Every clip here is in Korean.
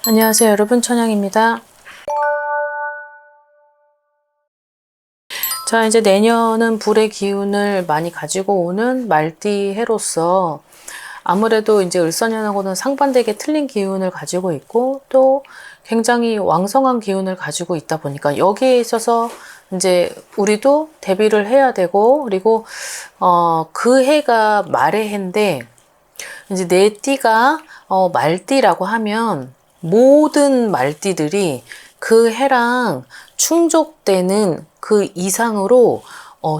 안녕하세요 여러분, 천양입니다. 자, 이제 내년은 불의 기운을 많이 가지고 오는 말띠 해로서 아무래도 이제 을사년하고는 상반되게 틀린 기운을 가지고 있고 또 굉장히 왕성한 기운을 가지고 있다 보니까 여기에 있어서 이제 우리도 대비를 해야 되고, 그리고 그 해가 말의 해인데 이제 내 띠가 말띠라고 하면 모든 말띠들이 그 해랑 충족되는 그 이상으로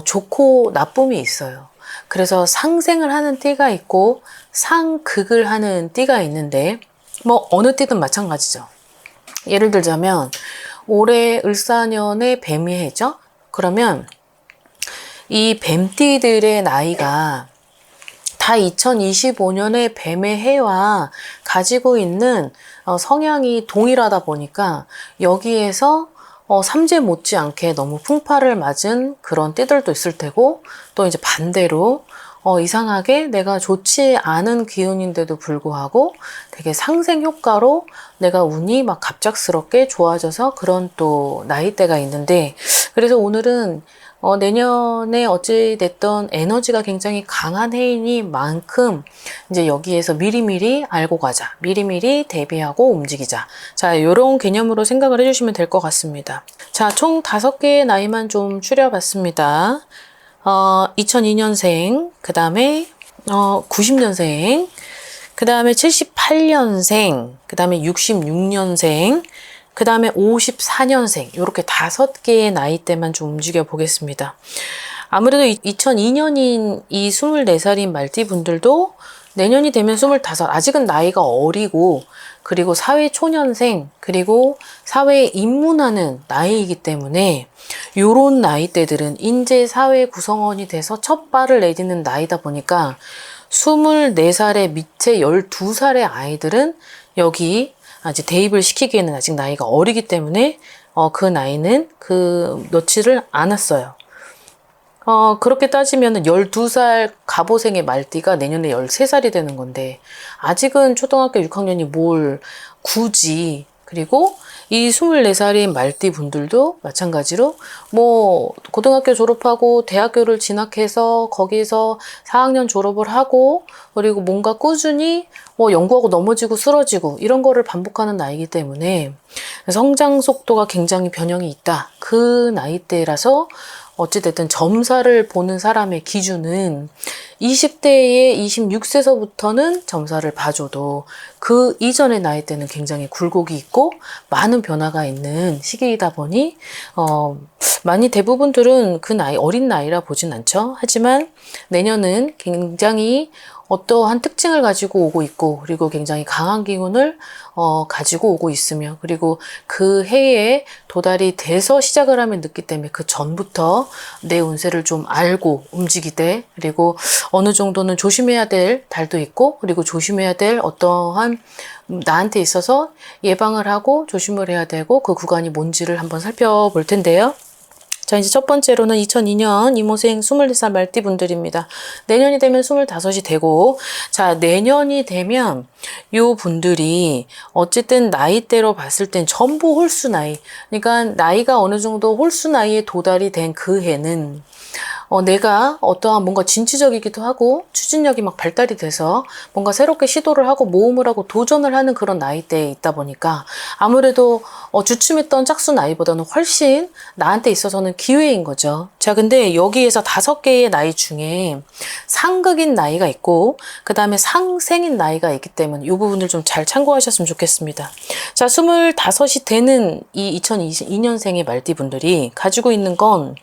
좋고 나쁨이 있어요. 그래서 상생을 하는 띠가 있고 상극을 하는 띠가 있는데, 뭐 어느 띠든 마찬가지죠. 예를 들자면 올해 을사년의 뱀이 해죠. 그러면 이 뱀띠들의 나이가 다 2025년의 뱀의 해와 가지고 있는 성향이 동일하다 보니까 여기에서 삼재 못지않게 너무 풍파를 맞은 그런 띠들도 있을 테고, 또 이제 반대로 이상하게 내가 좋지 않은 기운인데도 불구하고 되게 상생 효과로 내가 운이 막 갑작스럽게 좋아져서 그런 또 나이대가 있는데, 그래서 오늘은 내년에 어찌됐던 에너지가 굉장히 강한 해이니만큼 이제 여기에서 미리미리 알고 가자, 미리미리 대비하고 움직이자. 자, 요런 개념으로 생각을 해주시면 될 것 같습니다. 자, 총 5개의 나이만 좀 추려봤습니다. 2002년생, 그 다음에 90년생, 그 다음에 78년생, 그 다음에 66년생, 그 다음에 54년생, 이렇게 5개의 나이대만 좀 움직여 보겠습니다. 아무래도 2002년인 이 24살인 말띠 분들도 내년이 되면 25, 아직은 나이가 어리고, 그리고 사회 초년생, 그리고 사회에 입문하는 나이이기 때문에 요런 나이대들은 인재 사회 구성원이 돼서 첫 발을 내딛는 나이다 보니까 24살의 밑에 12살의 아이들은 여기 아직 대입을 시키기에는 아직 나이가 어리기 때문에 그 나이는 넣지를 않았어요. 그렇게 따지면 12살 갑오생의 말띠가 내년에 13살이 되는 건데 아직은 초등학교 6학년이 뭘 굳이. 그리고 이 24살인 말띠 분들도 마찬가지로 뭐 고등학교 졸업하고 대학교를 진학해서 거기서 4학년 졸업을 하고, 그리고 뭔가 꾸준히 뭐 연구하고 넘어지고 쓰러지고 이런 거를 반복하는 나이기 때문에 성장 속도가 굉장히 변형이 있다. 그 나이대라서 어찌됐든 점사를 보는 사람의 기준은 20대의 26세서부터는 점사를 봐줘도 그 이전의 나이대는 굉장히 굴곡이 있고 많은 변화가 있는 시기이다 보니 많이 대부분들은 그 나이, 어린 나이라 보진 않죠. 하지만 내년은 굉장히 어떠한 특징을 가지고 오고 있고, 그리고 굉장히 강한 기운을 가지고 오고 있으며, 그리고 그 해에 도달이 돼서 시작을 하면 늦기 때문에 그 전부터 내 운세를 좀 알고 움직이되, 그리고 어느 정도는 조심해야 될 달도 있고, 그리고 조심해야 될 어떠한 나한테 있어서 예방을 하고 조심을 해야 되고, 그 구간이 뭔지를 한번 살펴볼 텐데요. 자, 이제 첫 번째로는 2002년 이모생 24살 말띠 분들입니다. 내년이 되면 25이 되고, 자, 내년이 되면 요 분들이 어쨌든 나이대로 봤을 땐 전부 홀수 나이. 그러니까 나이가 어느 정도 홀수 나이에 도달이 된 그 해는 내가 어떠한 뭔가 진취적이기도 하고 추진력이 막 발달이 돼서 뭔가 새롭게 시도를 하고 모험을 하고 도전을 하는 그런 나이대에 있다 보니까 아무래도 주춤했던 짝수 나이보다는 훨씬 나한테 있어서는 기회인 거죠. 자, 근데 여기에서 5개의 나이 중에 상극인 나이가 있고 그 다음에 상생인 나이가 있기 때문에 이 부분을 좀 잘 참고하셨으면 좋겠습니다. 자, 25이 되는 이 2022년생의 말띠 분들이 가지고 있는 건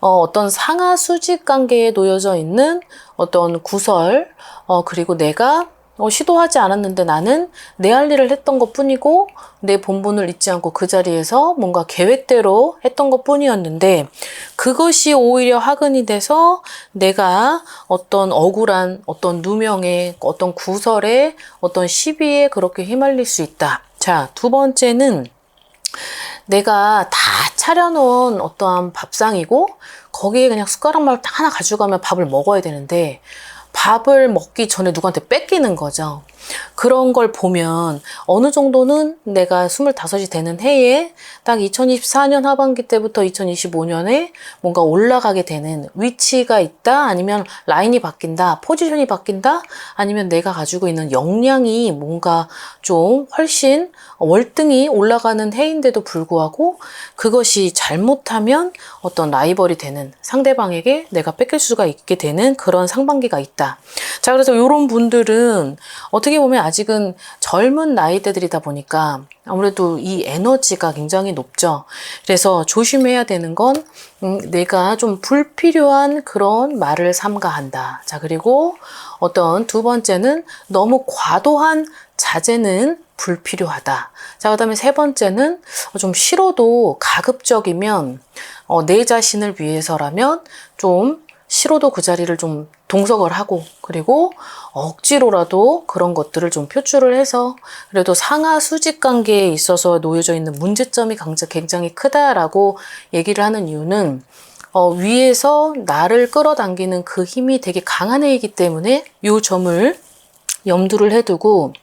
어떤 상하 수직 관계에 놓여져 있는 어떤 구설, 그리고 내가 시도하지 않았는데 나는 내 할 일을 했던 것 뿐이고 내 본분을 잊지 않고 그 자리에서 뭔가 계획대로 했던 것 뿐이었는데, 그것이 오히려 화근이 돼서 내가 어떤 억울한 어떤 누명에, 어떤 구설에, 어떤 시비에 그렇게 휘말릴 수 있다. 자, 두 번째는 내가 다 차려놓은 어떠한 밥상이고 거기에 그냥 숟가락만 딱 하나 가져가면 밥을 먹어야 되는데 밥을 먹기 전에 누구한테 뺏기는 거죠. 그런 걸 보면 어느 정도는 내가 25이 되는 해에 딱 2024년 하반기 때부터 2025년에 뭔가 올라가게 되는 위치가 있다, 아니면 라인이 바뀐다, 포지션이 바뀐다, 아니면 내가 가지고 있는 역량이 뭔가 좀 훨씬 월등히 올라가는 해인데도 불구하고 그것이 잘못하면 어떤 라이벌이 되는, 상대방에게 내가 뺏길 수가 있게 되는 그런 상반기가 있다. 자, 그래서 이런 분들은 어떻게 보면 아직은 젊은 나이대들이다 보니까 아무래도 이 에너지가 굉장히 높죠. 그래서 조심해야 되는 건 내가 좀 불필요한 그런 말을 삼가한다. 자, 그리고 어떤 두 번째는 너무 과도한 자제는 불필요하다. 자, 그다음에 세 번째는 좀 싫어도 가급적이면 내 자신을 위해서라면 좀 싫어도 그 자리를 좀 동석을 하고, 그리고 억지로라도 그런 것들을 좀 표출을 해서 그래도 상하 수직 관계에 있어서 놓여져 있는 문제점이 굉장히 크다라고 얘기를 하는 이유는 위에서 나를 끌어당기는 그 힘이 되게 강한 애이기 때문에 이 점을 염두를 해두고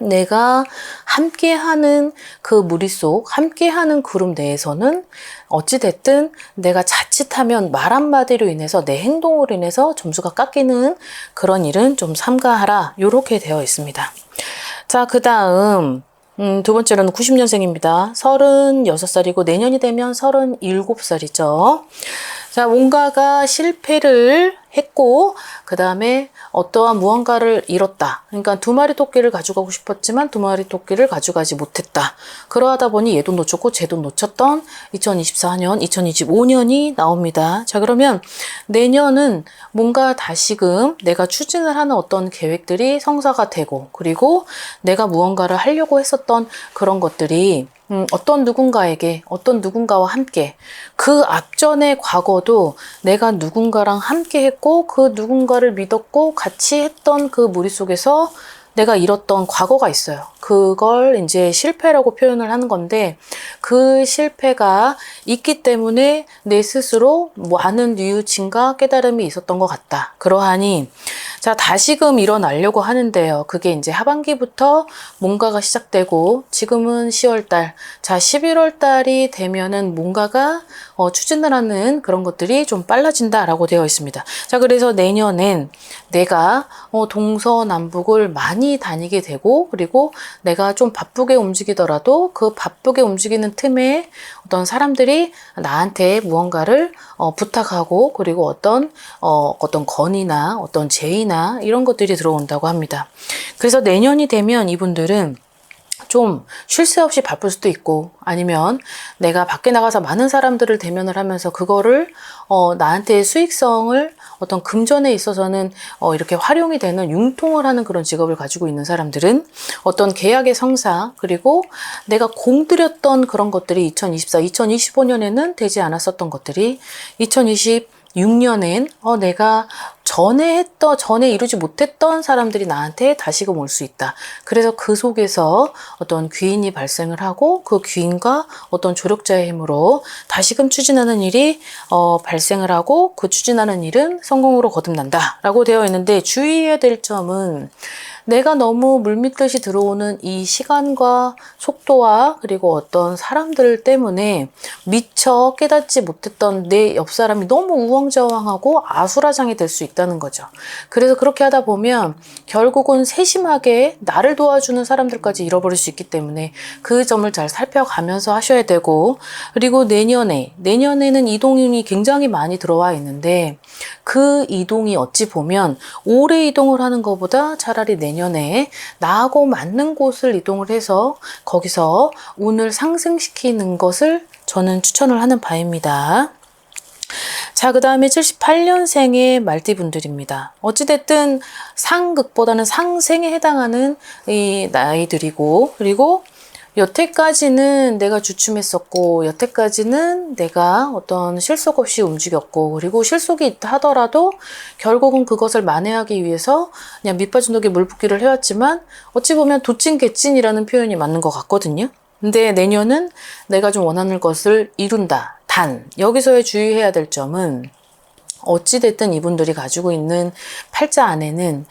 내가 함께하는 그 무리 속, 함께하는 그룹 내에서는 어찌됐든 내가 자칫하면 말 한마디로 인해서 내 행동으로 인해서 점수가 깎이는 그런 일은 좀 삼가하라, 이렇게 되어 있습니다. 자, 그 다음 두 번째로는 90년생입니다. 36살이고 내년이 되면 37살이죠. 자, 뭔가가 실패를 했고 그 다음에 어떠한 무언가를 잃었다. 그러니까 두 마리 토끼를 가져가고 싶었지만 두 마리 토끼를 가져가지 못했다. 그러하다 보니 얘도 놓쳤고 쟤도 놓쳤던 2024년, 2025년이 나옵니다. 자, 그러면 내년은 뭔가 다시금 내가 추진을 하는 어떤 계획들이 성사가 되고, 그리고 내가 무언가를 하려고 했었던 그런 것들이 어떤 누군가에게, 어떤 누군가와 함께, 그 앞전의 과거도 내가 누군가랑 함께 했고 그 누군가를 믿었고 같이 했던 그 무리 속에서 내가 잃었던 과거가 있어요. 그걸 이제 실패라고 표현을 하는 건데, 그 실패가 있기 때문에 내 스스로 많은 뉘우침과 깨달음이 있었던 것 같다. 그러하니 자, 다시금 일어나려고 하는데요. 그게 이제 하반기부터 뭔가가 시작되고, 지금은 10월달, 자, 11월달이 되면은 뭔가가 추진을 하는 그런 것들이 좀 빨라진다라고 되어 있습니다. 자, 그래서 내년엔 내가 동서남북을 많이 다니게 되고, 그리고 내가 좀 바쁘게 움직이더라도 그 바쁘게 움직이는 틈에 어떤 사람들이 나한테 무언가를 부탁하고, 그리고 어떤 건의나 어떤 제의나 이런 것들이 들어온다고 합니다. 그래서 내년이 되면 이분들은 좀 쉴 새 없이 바쁠 수도 있고, 아니면 내가 밖에 나가서 많은 사람들을 대면을 하면서 그거를 나한테 수익성을 어떤 금전에 있어서는 이렇게 활용이 되는, 융통을 하는 그런 직업을 가지고 있는 사람들은 어떤 계약의 성사, 그리고 내가 공들였던 그런 것들이 2024, 2025년에는 되지 않았었던 것들이 2026년엔 내가 전에 이루지 못했던 사람들이 나한테 다시금 올 수 있다. 그래서 그 속에서 어떤 귀인이 발생을 하고 그 귀인과 어떤 조력자의 힘으로 다시금 추진하는 일이 발생을 하고, 그 추진하는 일은 성공으로 거듭난다 라고 되어 있는데, 주의해야 될 점은 내가 너무 물밀듯이 들어오는 이 시간과 속도와 그리고 어떤 사람들 때문에 미처 깨닫지 못했던 내 옆 사람이 너무 우왕좌왕하고 아수라장이 될 수 있다는 거죠. 그래서 그렇게 하다 보면 결국은 세심하게 나를 도와주는 사람들까지 잃어버릴 수 있기 때문에 그 점을 잘 살펴가면서 하셔야 되고, 그리고 내년에는 이동운이 굉장히 많이 들어와 있는데, 그 이동이 어찌 보면 오래 이동을 하는 것보다 차라리 내년에 나하고 맞는 곳을 이동을 해서 거기서 운을 상승시키는 것을 저는 추천을 하는 바입니다. 자, 그 다음에 78년생의 말띠분들입니다. 어찌됐든 상극보다는 상생에 해당하는 이 나이들이고, 그리고 여태까지는 내가 주춤했었고, 여태까지는 내가 어떤 실속 없이 움직였고, 그리고 실속이 있다 하더라도 결국은 그것을 만회하기 위해서 그냥 밑빠진 독에 물 붓기를 해왔지만, 어찌 보면 도찐개찐이라는 표현이 맞는 것 같거든요. 근데 내년은 내가 좀 원하는 것을 이룬다. 단, 여기서의 주의해야 될 점은 어찌됐든 이분들이 가지고 있는 팔자 안에는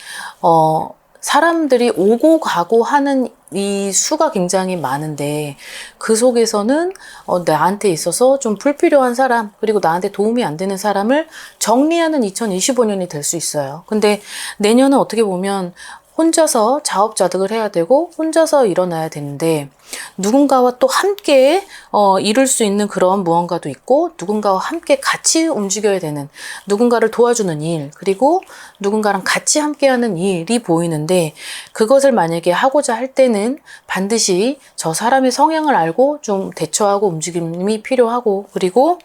사람들이 오고 가고 하는 이 수가 굉장히 많은데 그 속에서는 나한테 있어서 좀 불필요한 사람 그리고 나한테 도움이 안 되는 사람을 정리하는 2025년이 될 수 있어요. 근데 내년은 어떻게 보면 혼자서 자업자득을 해야 되고 혼자서 일어나야 되는데 누군가와 또 함께 이룰 수 있는 그런 무언가도 있고 누군가와 함께 같이 움직여야 되는 누군가를 도와주는 일 그리고 누군가랑 같이 함께하는 일이 보이는데 그것을 만약에 하고자 할 때는 반드시 저 사람의 성향을 알고 좀 대처하고 움직임이 필요하고 그리고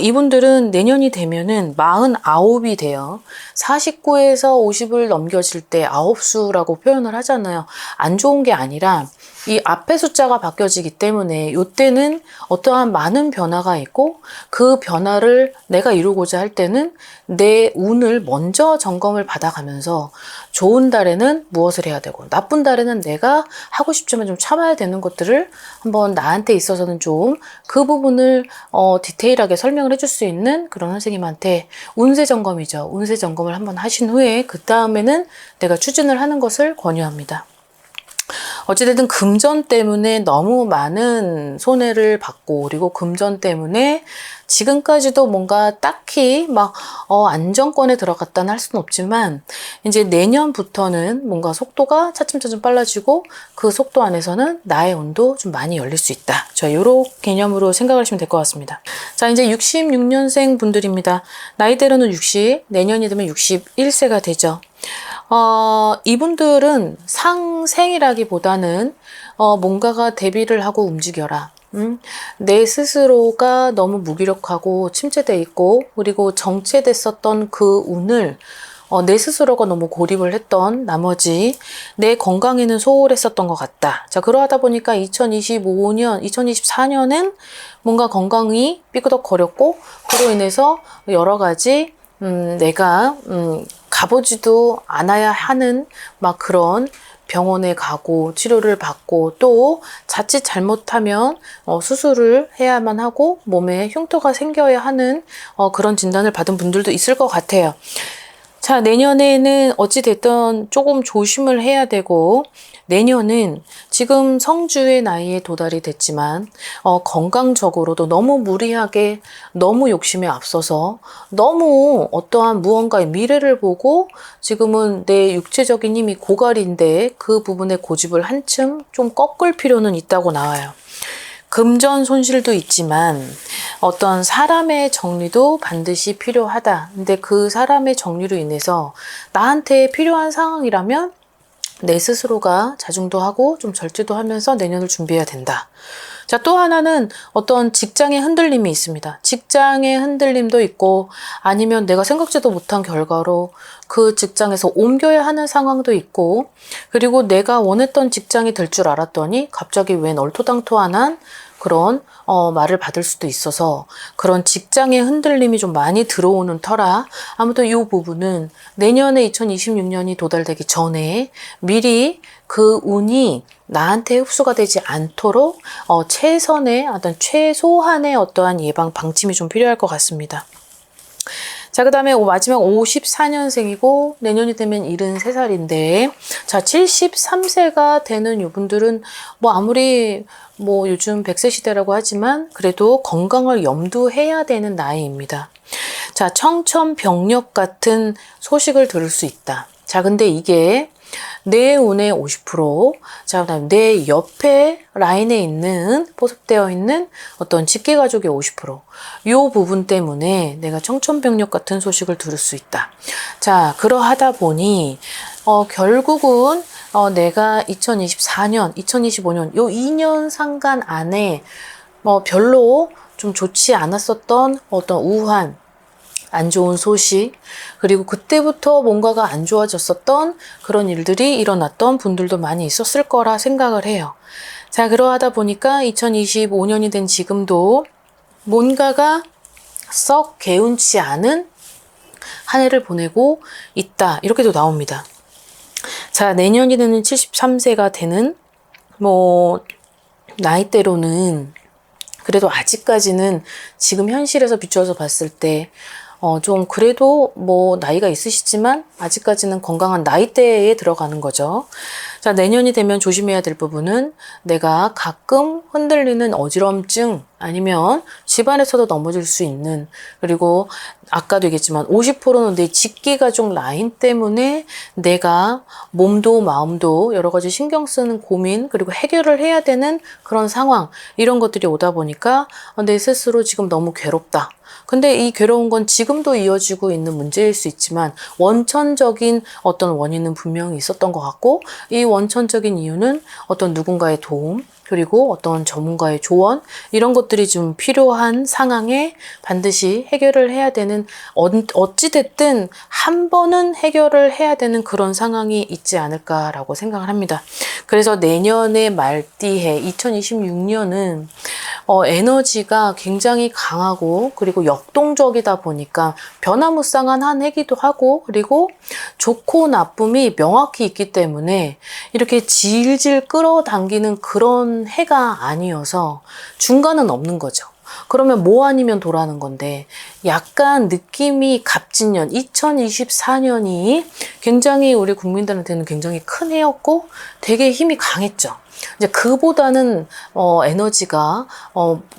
이분들은 내년이 되면은 49이 돼요. 49에서 50을 넘겨질 때 9수라고 표현을 하잖아요. 안 좋은 게 아니라 이 앞에 숫자가 바뀌어지기 때문에 이때는 어떠한 많은 변화가 있고 그 변화를 내가 이루고자 할 때는 내 운을 먼저 점검을 받아가면서 좋은 달에는 무엇을 해야 되고 나쁜 달에는 내가 하고 싶지만 좀 참아야 되는 것들을 한번 나한테 있어서는 좀 그 부분을 디테일하게 설명을 해줄 수 있는 그런 선생님한테 운세 점검이죠. 운세 점검을 한번 하신 후에 그 다음에는 내가 추진을 하는 것을 권유합니다. 어찌됐든 금전 때문에 너무 많은 손해를 받고 그리고 금전 때문에 지금까지도 뭔가 딱히 막 안정권에 들어갔다는 할 수는 없지만 이제 내년부터는 뭔가 속도가 차츰차츰 빨라지고 그 속도 안에서는 나의 운도 좀 많이 열릴 수 있다. 자, 요런 개념으로 생각하시면 될 것 같습니다. 자, 이제 66년생 분들입니다. 나이대로는 60, 내년이 되면 61세가 되죠. 이분들은 상생이라기보다는 뭔가가 대비를 하고 움직여라. 내 스스로가 너무 무기력하고 침체돼 있고 그리고 정체됐었던 그 운을 내 스스로가 너무 고립을 했던 나머지 내 건강에는 소홀했었던 것 같다. 자, 그러하다 보니까 2024년엔 뭔가 건강이 삐그덕거렸고 그로 인해서 여러 가지 내가 가보지도 않아야 하는 막 그런 병원에 가고 치료를 받고 또 자칫 잘못하면 수술을 해야만 하고 몸에 흉터가 생겨야 하는 그런 진단을 받은 분들도 있을 것 같아요. 자, 내년에는 어찌됐든 조금 조심을 해야 되고 내년은 지금 성주의 나이에 도달이 됐지만 건강적으로도 너무 무리하게 너무 욕심에 앞서서 너무 어떠한 무언가의 미래를 보고 지금은 내 육체적인 힘이 고갈인데 그 부분에 고집을 한층 좀 꺾을 필요는 있다고 나와요. 금전 손실도 있지만 어떤 사람의 정리도 반드시 필요하다. 근데 그 사람의 정리로 인해서 나한테 필요한 상황이라면 내 스스로가 자중도 하고 좀 절제도 하면서 내년을 준비해야 된다. 자, 또 하나는 어떤 직장의 흔들림이 있습니다. 직장의 흔들림도 있고 아니면 내가 생각지도 못한 결과로 그 직장에서 옮겨야 하는 상황도 있고 그리고 내가 원했던 직장이 될 줄 알았더니 갑자기 웬 얼토당토한 그런 말을 받을 수도 있어서 그런 직장의 흔들림이 좀 많이 들어오는 터라 아무튼 이 부분은 내년에 2026년이 도달되기 전에 미리 그 운이 나한테 흡수가 되지 않도록 최선의 어떤 최소한의 어떠한 예방 방침이 좀 필요할 것 같습니다. 자, 그 다음에 마지막 54년생이고 내년이 되면 73살인데 자, 73세가 되는 이분들은 뭐 아무리 뭐 요즘 100세 시대라고 하지만 그래도 건강을 염두해야 되는 나이입니다. 자, 청천벽력 같은 소식을 들을 수 있다. 자, 근데 이게 내 운의 50%, 자, 그다음 내 옆에 라인에 있는 포섭되어 있는 어떤 직계 가족의 50%, 요 부분 때문에 내가 청천벽력 같은 소식을 들을 수 있다. 자, 그러하다 보니 결국은 내가 2024년, 2025년 요 2년 상간 안에 별로 좀 좋지 않았었던 어떤 우한 안 좋은 소식 그리고 그때부터 뭔가가 안 좋아졌었던 그런 일들이 일어났던 분들도 많이 있었을 거라 생각을 해요. 자, 그러하다 보니까 2025년이 된 지금도 뭔가가 썩 개운치 않은 한 해를 보내고 있다. 이렇게도 나옵니다. 자, 내년이 되는 73세가 되는 나이대로는 그래도 아직까지는 지금 현실에서 비추어서 봤을 때 좀 그래도 뭐 나이가 있으시지만 아직까지는 건강한 나이대에 들어가는 거죠. 자, 내년이 되면 조심해야 될 부분은 내가 가끔 흔들리는 어지럼증 아니면 집안에서도 넘어질 수 있는, 그리고 아까도 얘기했지만 50%는 내 직계가족 라인 때문에 내가 몸도 마음도 여러 가지 신경 쓰는 고민 그리고 해결을 해야 되는 그런 상황, 이런 것들이 오다 보니까 내 스스로 지금 너무 괴롭다. 근데 이 괴로운 건 지금도 이어지고 있는 문제일 수 있지만 원천적인 어떤 원인은 분명히 있었던 것 같고, 이 원천적인 이유는 어떤 누군가의 도움 그리고 어떤 전문가의 조언, 이런 것들이 좀 필요한 상황에 반드시 해결을 해야 되는, 어찌됐든 한 번은 해결을 해야 되는 그런 상황이 있지 않을까라고 생각을 합니다. 그래서 내년의 말띠해 2026년은 에너지가 굉장히 강하고 그리고 역동적이다 보니까 변화무쌍한 한 해기도 하고, 그리고 좋고 나쁨이 명확히 있기 때문에 이렇게 질질 끌어당기는 그런 해가 아니어서 중간은 없는 거죠. 그러면 뭐 아니면 도라는 건데, 약간 느낌이 갑진년 2024년이 굉장히 우리 국민들한테는 굉장히 큰 해였고 되게 힘이 강했죠. 이제 그보다는 에너지가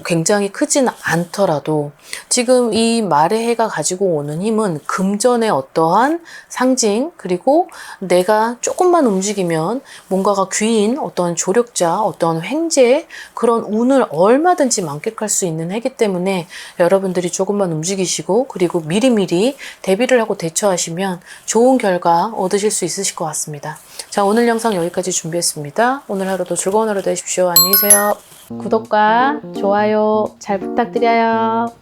굉장히 크진 않더라도 지금 이 말의 해가 가지고 오는 힘은 금전의 어떠한 상징, 그리고 내가 조금만 움직이면 뭔가가 귀인 어떤 조력자, 어떤 횡재, 그런 운을 얼마든지 만끽할 수 있는 해기 때문에 여러분들이 조금만 움직이시고 그리고 미리미리 대비를 하고 대처하시면 좋은 결과 얻으실 수 있으실 것 같습니다. 자, 오늘 영상 여기까지 준비했습니다. 오늘 하루도 즐거운 하루 되십시오. 안녕히 계세요. 구독과 좋아요 잘 부탁드려요.